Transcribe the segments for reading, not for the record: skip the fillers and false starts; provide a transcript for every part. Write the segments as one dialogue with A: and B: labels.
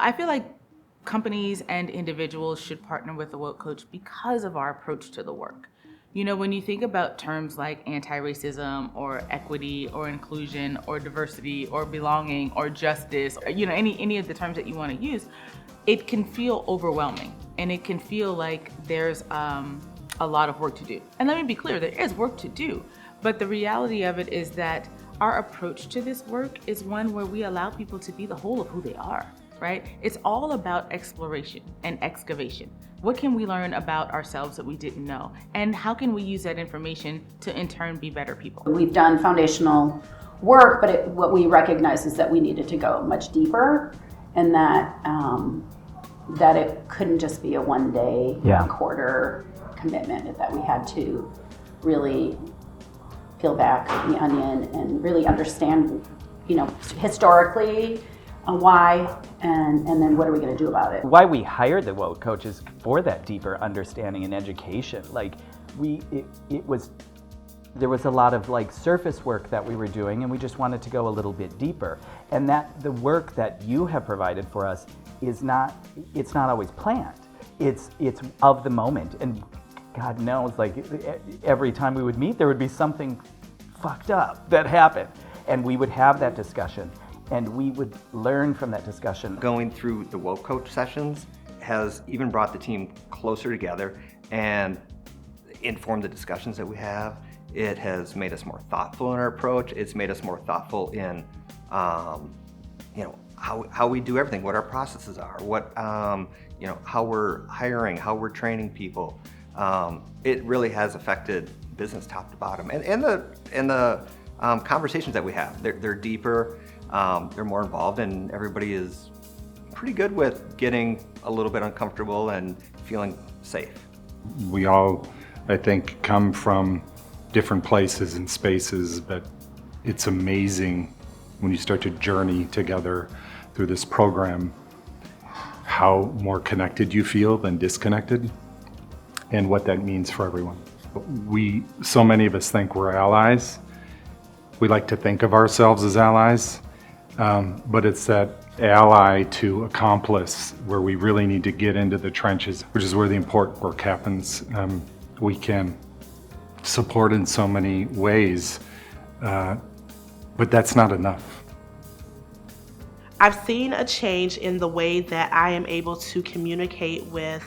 A: I feel like companies and individuals should partner with the Woke Coach because of our approach to the work. You know, when you think about terms like anti-racism or equity or inclusion or diversity or belonging or justice, or, you know, any of the terms that you want to use, it can feel overwhelming and it can feel like there's a lot of work to do. And let me be clear, there is work to do, but the reality of it is that our approach to this work is one where we allow people to be the whole of who they are, right? It's all about exploration and excavation. What can we learn about ourselves that we didn't know? And how can we use that information to in turn be better people?
B: We've done foundational work, but what we recognize is that we needed to go much deeper, and that it couldn't just be a one-day, quarter commitment, that we had to really peel back the onion and really understand, historically why, and then what are we going to do about it.
C: Why we hired the Woke Coaches for that deeper understanding and education. Like there was a lot of surface work that we were doing, and we just wanted to go a little bit deeper. And that the work that you have provided for us it's not always planned. It's of the moment, and God knows, every time we would meet, there would be something fucked up that happened, and we would have that discussion, and we would learn from that discussion.
D: Going through the Woke Coach sessions has even brought the team closer together and informed the discussions that we have. It has made us more thoughtful in our approach. It's made us more thoughtful in, how we do everything, what our processes are, what, how we're hiring, how we're training people. It really has affected business top to bottom, and the conversations that we have, they're deeper, they're more involved, and everybody is pretty good with getting a little bit uncomfortable and feeling safe.
E: We all, I think, come from different places and spaces, but it's amazing when you start to journey together through this program how more connected you feel than disconnected, and what that means for everyone. So many of us think we're allies. We like to think of ourselves as allies, but it's that ally to accomplice where we really need to get into the trenches, which is where the important work happens. We can support in so many ways, but that's not enough.
F: I've seen a change in the way that I am able to communicate with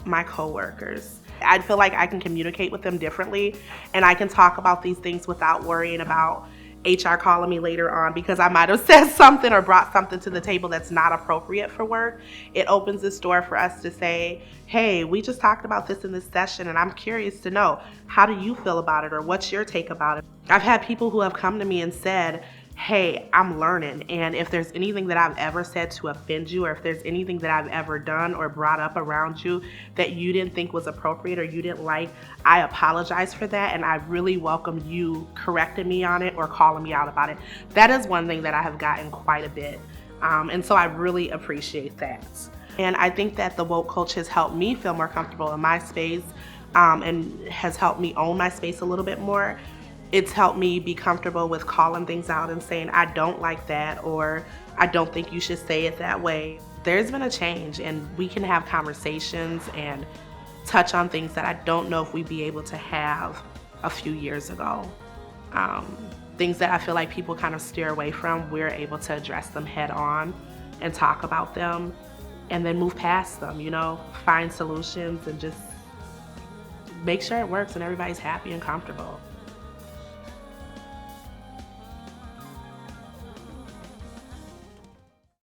F: my coworkers. I feel like I can communicate with them differently, and I can talk about these things without worrying about HR calling me later on because I might have said something or brought something to the table that's not appropriate for work. It opens this door for us to say, hey, we just talked about this in this session, and I'm curious to know, how do you feel about it, or what's your take about it? I've had people who have come to me and said, hey, I'm learning, and if there's anything that I've ever said to offend you, or if there's anything that I've ever done or brought up around you that you didn't think was appropriate or you didn't like, I apologize for that, and I really welcome you correcting me on it or calling me out about it. That is one thing that I have gotten quite a bit, and so I really appreciate that. And I think that the Woke Coach has helped me feel more comfortable in my space, and has helped me own my space a little bit more. It's helped me be comfortable with calling things out and saying, I don't like that, or I don't think you should say it that way. There's been a change, and we can have conversations and touch on things that I don't know if we'd be able to have a few years ago. Things that I feel like people kind of steer away from, we're able to address them head on and talk about them and then move past them, find solutions and just make sure it works and everybody's happy and comfortable.